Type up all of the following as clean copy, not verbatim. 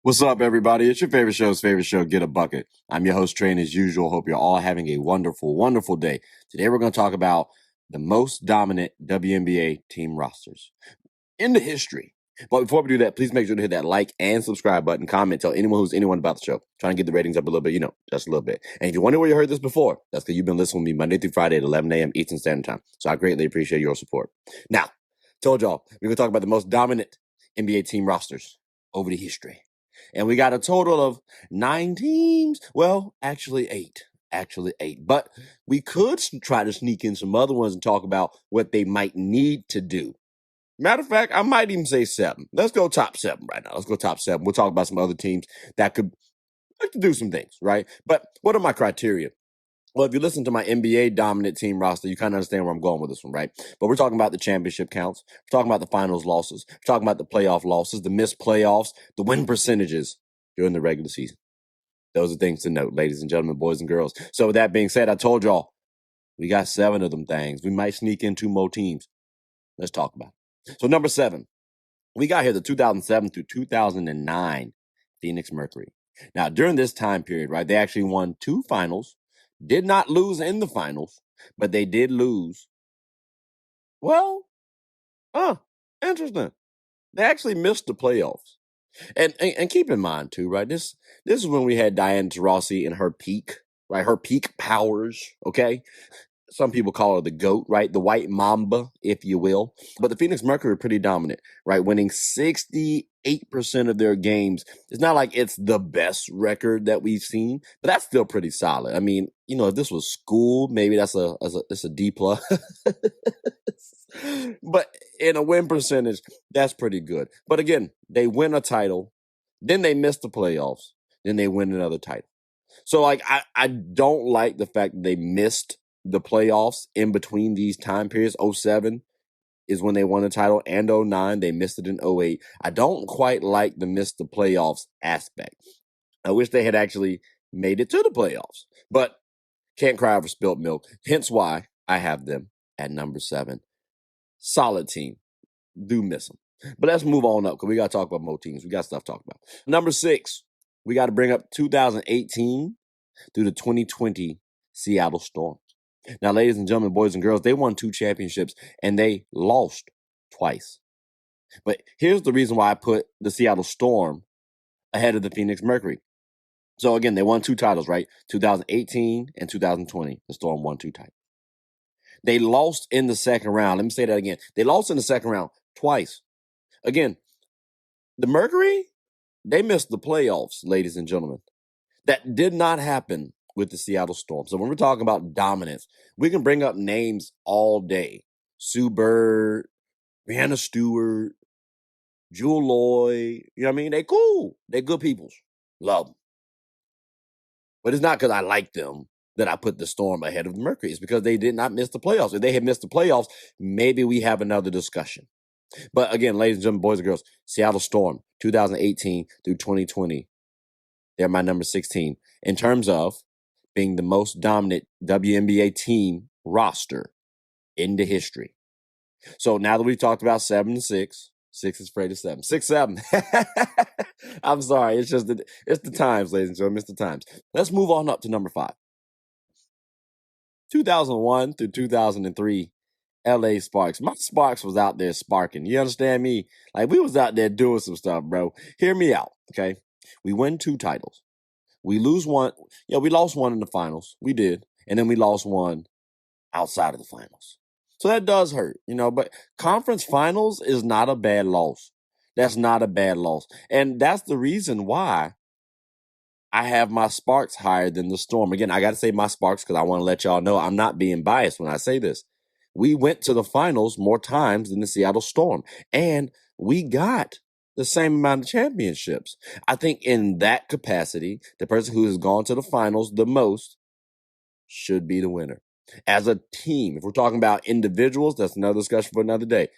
What's up, everybody? It's your favorite show, Get a Bucket. I'm your host, Train, as usual. Hope you're all having a wonderful, wonderful day. Today, we're going to talk about the most dominant WNBA team rosters in the history. But before we do that, please make sure to hit that like and subscribe button, comment, tell anyone who's anyone about the show. Trying to get the ratings up a little bit, just a little bit. And if you wonder where you heard this before, that's because you've been listening with me Monday through Friday at 11 a.m. Eastern Standard Time. So I greatly appreciate your support. Now, told y'all, we're going to talk about the most dominant NBA team rosters over the history. And we got a total of 9 teams. Well, actually 8. But we could try to sneak in some other ones and talk about what they might need to do. Matter of fact, I might even say 7. Let's go top 7 right now. Let's go top 7. We'll talk about some other teams that could like to do some things, right? But what are my criteria? Well, if you listen to my NBA dominant team roster, you kind of understand where I'm going with this one, right? But we're talking about the championship counts. We're talking about the finals losses. We're talking about the playoff losses, the missed playoffs, the win percentages during the regular season. Those are things to note, ladies and gentlemen, boys and girls. So with that being said, I told y'all, we got 7 of them things. We might sneak in 2 more teams. Let's talk about it. So number 7, we got here the 2007 through 2009 Phoenix Mercury. Now, during this time period, right, they actually won 2 finals. Did not lose in the finals, but they did lose. Well, interesting. They actually missed the playoffs. And keep in mind too, right? This is when we had Diana Taurasi in her peak, right? Her peak powers, okay? Some people call her the GOAT, right? The white mamba, if you will. But the Phoenix Mercury are pretty dominant, right? Winning 68% of their games. It's not like it's the best record that we've seen, but that's still pretty solid. I mean, if this was school, maybe that's a D plus. But in a win percentage, that's pretty good. But again, they win a title, then they miss the playoffs, then they win another title. So I don't like the fact that they missed the playoffs in between these time periods. 07 is when they won the title, and 09 they missed it in 08. I don't quite like the miss the playoffs aspect. I wish they had actually made it to the playoffs, but can't cry over spilt milk. Hence why I have them at number 7. Solid team. Do miss them. But let's move on up because we got to talk about more teams. We got stuff to talk about. Number 6, we got to bring up 2018 through the 2020 Seattle Storm. Now, ladies and gentlemen, boys and girls, they won 2 championships and they lost twice. But here's the reason why I put the Seattle Storm ahead of the Phoenix Mercury. So again, they won 2 titles, right? 2018 and 2020. The Storm won 2 titles. They lost in the second round. Let me say that again. They lost in the second round twice. Again, the Mercury, they missed the playoffs, ladies and gentlemen. That did not happen with the Seattle Storm. So when we're talking about dominance, we can bring up names all day. Sue Bird, Brianna Stewart, Jewel Loyd. You know what I mean? They cool. They good peoples. Love them. But it's not because I like them that I put the Storm ahead of the Mercury. It's because they did not miss the playoffs. If they had missed the playoffs, maybe we have another discussion. But again, ladies and gentlemen, boys and girls, Seattle Storm, 2018 through 2020. They're my number 16 in terms of being the most dominant WNBA team roster in the history. So now that we've talked about 7 and 6, 6 is afraid of 7. 6, 7. I'm sorry. It's the times, ladies and gentlemen. It's the times. Let's move on up to number 5. 2001 through 2003, LA Sparks. My Sparks was out there sparking. You understand me? Like, we was out there doing some stuff, bro. Hear me out, okay? We win 2 titles. We lose one. Yeah, we lost one in the finals. We did. And then we lost one outside of the finals. So that does hurt, but conference finals is not a bad loss. That's not a bad loss. And that's the reason why I have my Sparks higher than the Storm. Again, I got to say my Sparks because I want to let y'all know I'm not being biased when I say this. We went to the finals more times than the Seattle Storm. And we got the same amount of championships. I think in that capacity, the person who has gone to the finals the most should be the winner. As a team, if we're talking about individuals, that's another discussion for another day.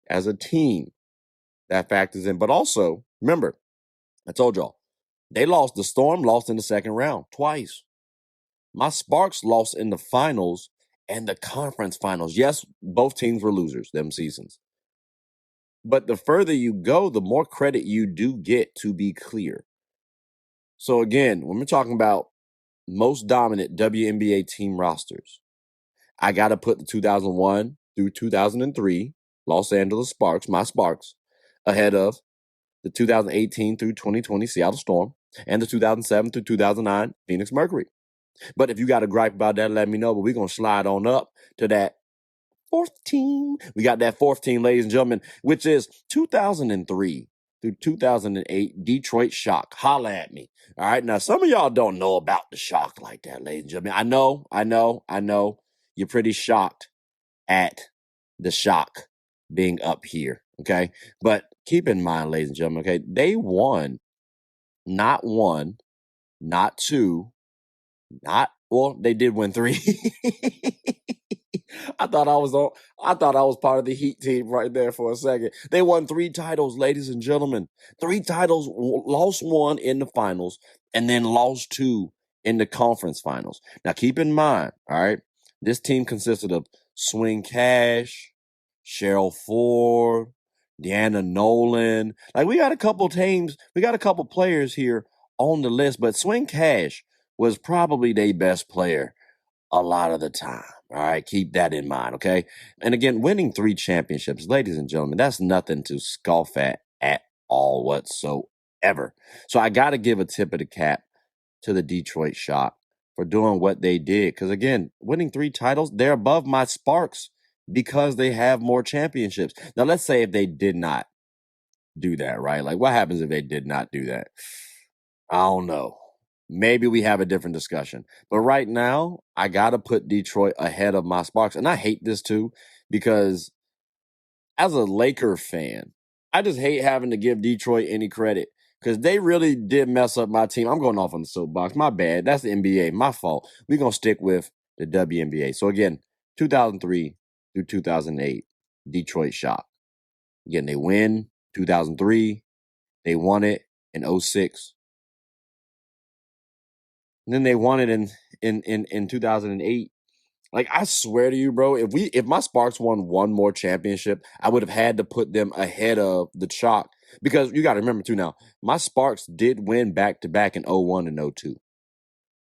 As a team, that factors in. But also, remember, I told y'all, the Storm lost in the second round twice. My Sparks lost in the finals and the conference finals. Yes, both teams were losers them seasons. But the further you go, the more credit you do get, to be clear. So again, when we're talking about most dominant WNBA team rosters, I got to put the 2001 through 2003 Los Angeles Sparks, my Sparks, ahead of the 2018 through 2020 Seattle Storm and the 2007 through 2009 Phoenix Mercury. But if you got a gripe about that, let me know. But we're going to slide on up to that fourth team. We got that fourth team, ladies and gentlemen, which is 2003 through 2008 Detroit Shock. Holla at me. All right. Now, some of y'all don't know about the Shock like that, ladies and gentlemen. I know. You're pretty shocked at the Shock being up here. Okay. But keep in mind, ladies and gentlemen, okay, they won not one, not two, they did win three. I thought I was part of the Heat team right there for a second. They won 3 titles, ladies and gentlemen. 3 titles, lost 1 in the finals, and then lost 2 in the conference finals. Now, keep in mind, all right, this team consisted of Swing Cash, Cheryl Ford, Deanna Nolan. Like, we got a couple players here on the list, but Swing Cash was probably their best player a lot of the time. All right, keep that in mind, okay? And again, winning 3 championships, ladies and gentlemen, that's nothing to scoff at all whatsoever. So I got to give a tip of the cap to the Detroit Shock for doing what they did. Because again, winning 3 titles, they're above my Sparks because they have more championships. Now, let's say if they did not do that, right? Like, what happens if they did not do that? I don't know. Maybe we have a different discussion. But right now, I got to put Detroit ahead of my Sparks. And I hate this too, because as a Laker fan, I just hate having to give Detroit any credit because they really did mess up my team. I'm going off on the soapbox. My bad. That's the NBA. My fault. We're going to stick with the WNBA. So again, 2003 through 2008, Detroit Shock. Again, they win 2003. They won it in 06. And then they won it in 2008. Like, I swear to you, bro, if my Sparks won one more championship, I would have had to put them ahead of the Shock. Because you got to remember, too, now, my Sparks did win back-to-back in 01 and 02.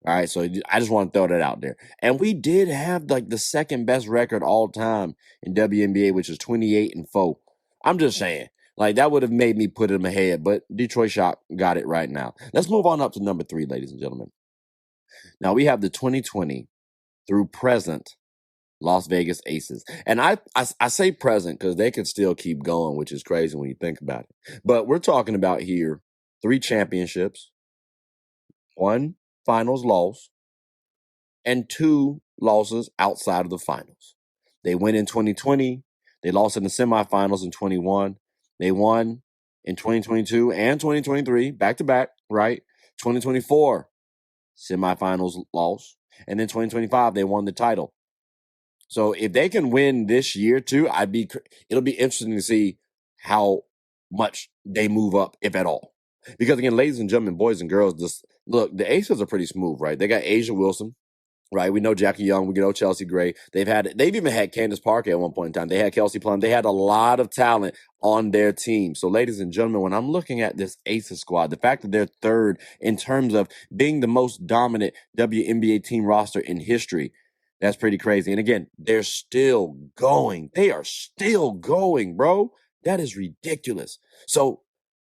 All right, so I just want to throw that out there. And we did have, like, the second best record all time in WNBA, which is 28-4. I'm just saying. Like, that would have made me put them ahead, but Detroit Shock got it right now. Let's move on up to number 3, ladies and gentlemen. Now, we have the 2020 through present Las Vegas Aces. And I say present because they can still keep going, which is crazy when you think about it. But we're talking about here 3 championships, 1 finals loss, and 2 losses outside of the finals. They win in 2020. They lost in the semifinals in 21. They won in 2022 and 2023, back-to-back, right? 2024, semifinals loss. And then 2025, they won the title. So if they can win this year too, it'll be interesting to see how much they move up, if at all. Because again, ladies and gentlemen, boys and girls, look, the Aces are pretty smooth, right? They got Asia Wilson, right? We know Jackie Young. We know Chelsea Gray. They've even had Candace Parker at one point in time. They had Kelsey Plum. They had a lot of talent on their team. So, ladies and gentlemen, when I'm looking at this Aces squad, the fact that they're third in terms of being the most dominant WNBA team roster in history, that's pretty crazy. And again, they're still going. They are still going, bro. That is ridiculous. So,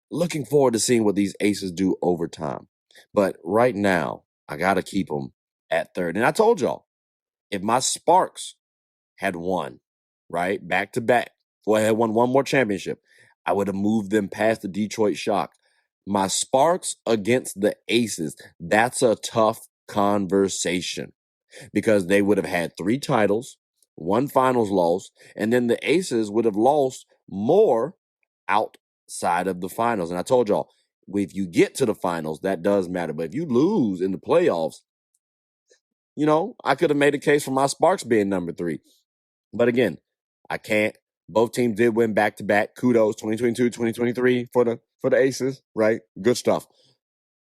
looking forward to seeing what these Aces do over time. But right now, I got to keep them at third. And I told y'all, if my Sparks had won, right, back to back, or I had won one more championship, I would have moved them past the Detroit Shock. My Sparks against the Aces, that's a tough conversation because they would have had 3 titles, 1 finals loss, and then the Aces would have lost more outside of the finals. And I told y'all, if you get to the finals, that does matter. But if you lose in the playoffs, I could have made a case for my Sparks being number 3. But again, I can't. Both teams did win back-to-back. Kudos, 2022, 2023 for the Aces, right? Good stuff.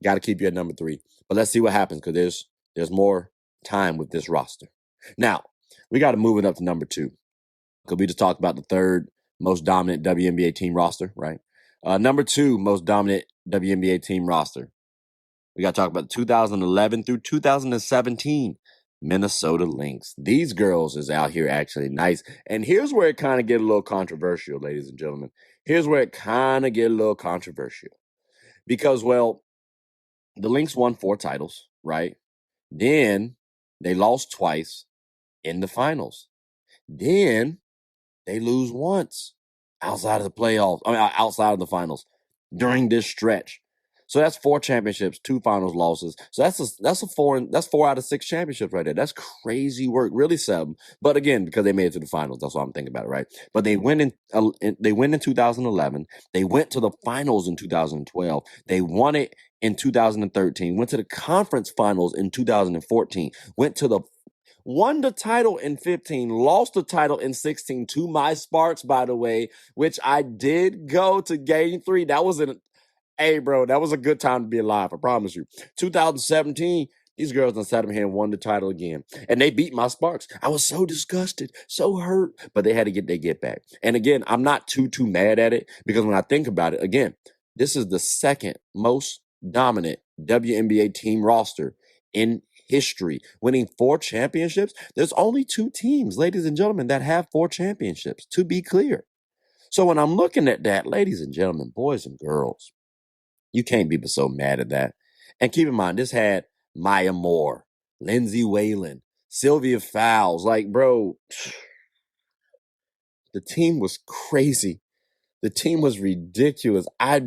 Got to keep you at number 3. But let's see what happens because there's more time with this roster. Now, we got to move it up to number 2 because we just talked about the third most dominant WNBA team roster, right? Number 2, most dominant WNBA team roster. We got to talk about 2011 through 2017 Minnesota Lynx. These girls is out here actually nice. And here's where it kind of get a little controversial, ladies and gentlemen. Here's where it kind of get a little controversial. Because, well, the Lynx won 4 titles, right? Then they lost twice in the finals. Then they lose once outside of the playoffs. Outside of the finals during this stretch. So that's 4 championships, 2 finals losses. So that's 4 out of 6 championships right there. That's crazy work, really 7. But again, because they made it to the finals, that's what I'm thinking about it, right? But they win in 2011. They went to the finals in 2012. They won it in 2013. Went to the conference finals in 2014. Won the title in 15, lost the title in 16 to my Sparks, by the way, which I did go to game 3. That was hey, bro, that was a good time to be alive, I promise you. 2017, these girls done sat them here and won the title again. And they beat my Sparks. I was so disgusted, so hurt, but they had to get their get back. And again, I'm not too mad at it because when I think about it, again, this is the second most dominant WNBA team roster in history, winning 4 championships. There's only 2 teams, ladies and gentlemen, that have 4 championships, to be clear. So when I'm looking at that, ladies and gentlemen, boys and girls, you can't be so mad at that. And keep in mind, this had Maya Moore, Lindsay Whalen, Sylvia Fowles. Like, bro, the team was crazy. The team was ridiculous. I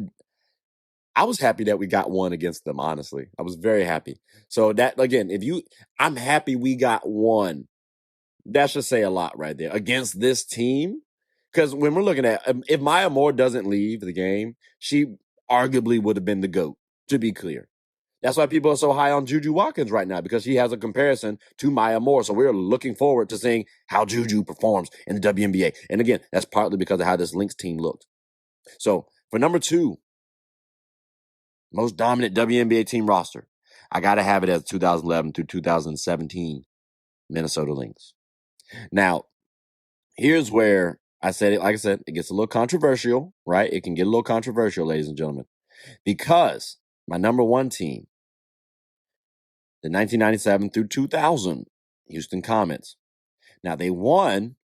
was happy that we got one against them, honestly. I was very happy. So that, again, I'm happy we got one. That should say a lot right there. Against this team, because when we're looking at, if Maya Moore doesn't leave the game, she arguably would have been the GOAT, to be clear. That's why people are so high on Juju Watkins right now, because he has a comparison to Maya Moore. So we're looking forward to seeing how Juju performs in the WNBA. And again, that's partly because of how this Lynx team looked. So for number 2, most dominant WNBA team roster, I got to have it as 2011 through 2017 Minnesota Lynx. Now, here's where I said it, like I said, it gets a little controversial, right? It can get a little controversial, ladies and gentlemen, because my number 1 team, the 1997 through 2000 Houston Comets. Now, they won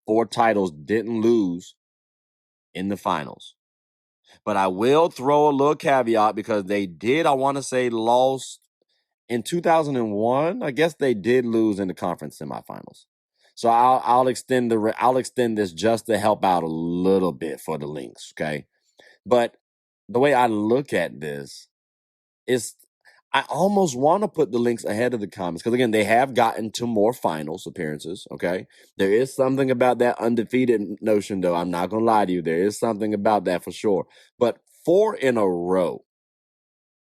4 titles, didn't lose in the finals. But I will throw a little caveat because they did, I want to say, lost in 2001. I guess they did lose in the conference semifinals. So I'll extend this just to help out a little bit for the Lynx, okay? But the way I look at this is I almost want to put the Lynx ahead of the Comets because, again, they have gotten to more finals appearances, okay? There is something about that undefeated notion, though. I'm not going to lie to you. There is something about that for sure. But 4 in a row,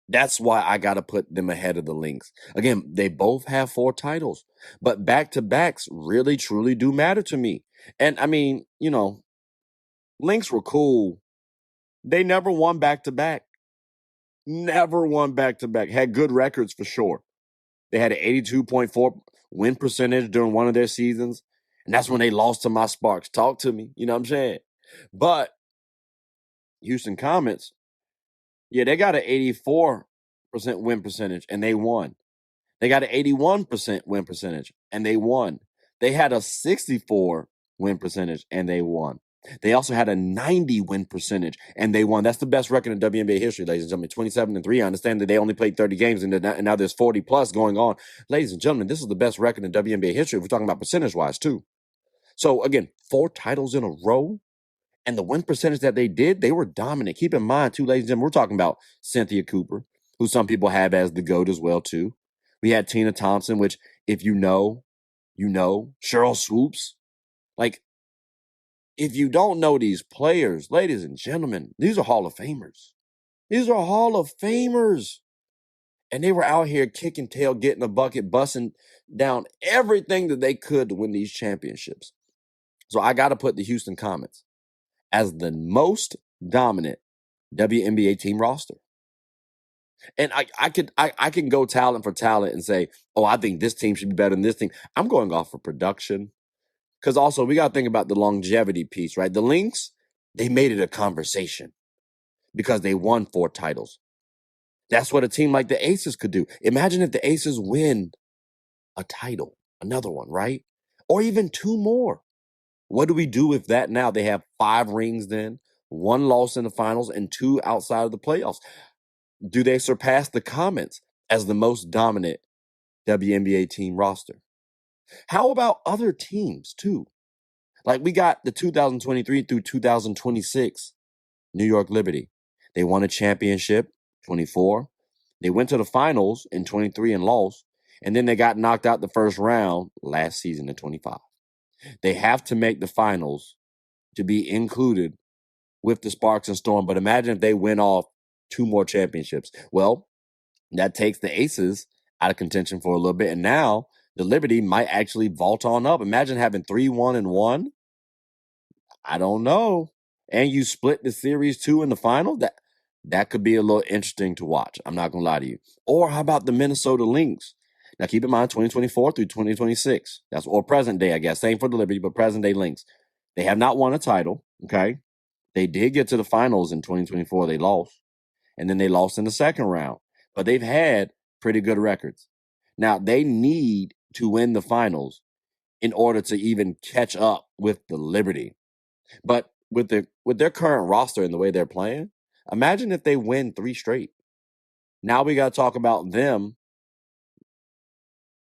that's why I got to put them ahead of the Lynx. Again, they both have 4 titles, but back-to-backs really, truly do matter to me. And, I mean, Lynx were cool. They never won back-to-back. Never won back-to-back. Had good records for sure. They had an 82.4 win percentage during one of their seasons, and that's when they lost to my Sparks. Talk to me. You know what I'm saying? But Houston Comets, yeah, they got an 84% win percentage, and they won. They got an 81% win percentage, and they won. They had a 64 win percentage, and they won. They also had a 90 win percentage, and they won. That's the best record in WNBA history, ladies and gentlemen. 27-3. I understand that they only played 30 games, and now there's 40 plus going on. Ladies and gentlemen, this is the best record in WNBA history if we're talking about percentage-wise, too. So, again, 4 titles in a row, and the win percentage that they did, they were dominant. Keep in mind, too, ladies and gentlemen, we're talking about Cynthia Cooper, who some people have as the GOAT as well, too. We had Tina Thompson, which, if you know, you know. Cheryl Swoops. Like, if you don't know these players, ladies and gentlemen, these are Hall of Famers. These are Hall of Famers. And they were out here kicking tail, getting a bucket, busting down everything that they could to win these championships. So I got to put the Houston Comets as the most dominant WNBA team roster. And I can go talent for talent and say, oh, I think this team should be better than this team. I'm going off of production, Because also, we got to think about the longevity piece, right? The Lynx, they made it a conversation because they won 4 titles. That's what a team like the Aces could do. Imagine if the Aces win a title, another one, right? Or even 2 more. What do we do with that now? They have 5 rings then, 1 loss in the finals, and 2 outside of the playoffs. Do they surpass the Comets as the most dominant WNBA team roster? How about other teams too? Like we got the 2023 through 2026 New York Liberty. They won a championship, 24. They went to the finals in 23 and lost. And then they got knocked out the first round last season in 25. They have to make the finals to be included with the Sparks and Storm. But imagine if they win off 2 more championships. Well, that takes the Aces out of contention for a little bit. And now the Liberty might actually vault on up. Imagine having 3-1-1. I don't know. And you split the series 2 in the final. That could be a little interesting to watch. I'm not going to lie to you. Or how about the Minnesota Lynx? Now, keep in mind, 2024 through 2026. That's or present day, I guess. Same for the Liberty, but present day Lynx. They have not won a title, okay? They did get to the finals in 2024. They lost. And then they lost in the second round. But they've had pretty good records. Now, they need to win the finals in order to even catch up with the Liberty. But with their current roster and the way they're playing, imagine if they win 3 straight. Now we got to talk about them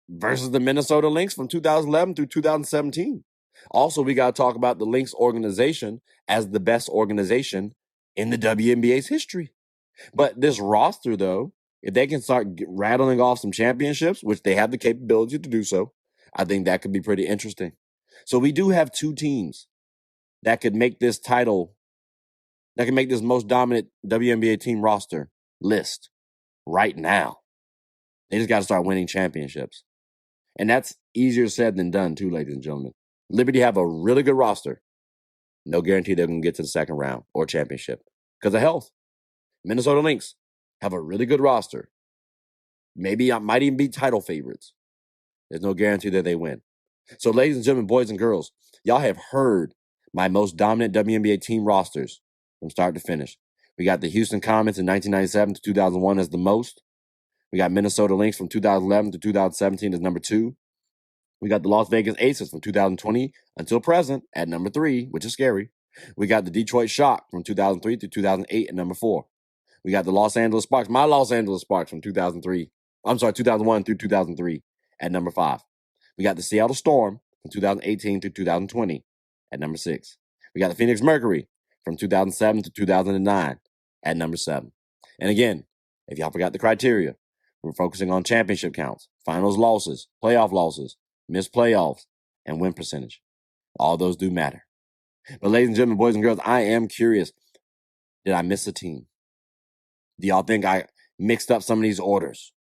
versus the Minnesota Lynx from 2011 through 2017. Also, we got to talk about the Lynx organization as the best organization in the WNBA's history. But this roster, though, if they can start rattling off some championships, which they have the capability to do so, I think that could be pretty interesting. So we do have 2 teams that could make this title, that can make this most dominant WNBA team roster list right now. They just got to start winning championships. And that's easier said than done, too, ladies and gentlemen. Liberty have a really good roster. No guarantee they're going to get to the second round or championship because of health. Minnesota Lynx have a really good roster. Maybe I might even be title favorites. There's no guarantee that they win. So, ladies and gentlemen, boys and girls, y'all have heard my most dominant WNBA team rosters from start to finish. We got the Houston Comets in 1997 to 2001 as the most. We got Minnesota Lynx from 2011 to 2017 as number 2. We got the Las Vegas Aces from 2020 until present at number 3, which is scary. We got the Detroit Shock from 2003 to 2008 at number 4. We got the Los Angeles Sparks, my Los Angeles Sparks from 2001 through 2003 at number 5. We got the Seattle Storm from 2018 through 2020 at number 6. We got the Phoenix Mercury from 2007 to 2009 at number 7. And again, if y'all forgot the criteria, we're focusing on championship counts, finals losses, playoff losses, missed playoffs, and win percentage. All those do matter. But ladies and gentlemen, boys and girls, I am curious. Did I miss a team? Do y'all think I mixed up some of these orders?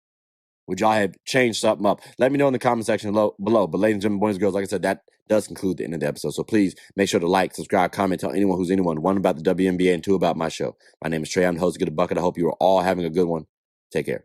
Would y'all have changed something up? Let me know in the comment section below. But ladies and gentlemen, boys and girls, like I said, that does conclude the end of the episode. So please make sure to like, subscribe, comment, tell anyone who's anyone. 1, about the WNBA, and 2, about my show. My name is Trey. I'm the host of Get a Bucket. I hope you are all having a good one. Take care.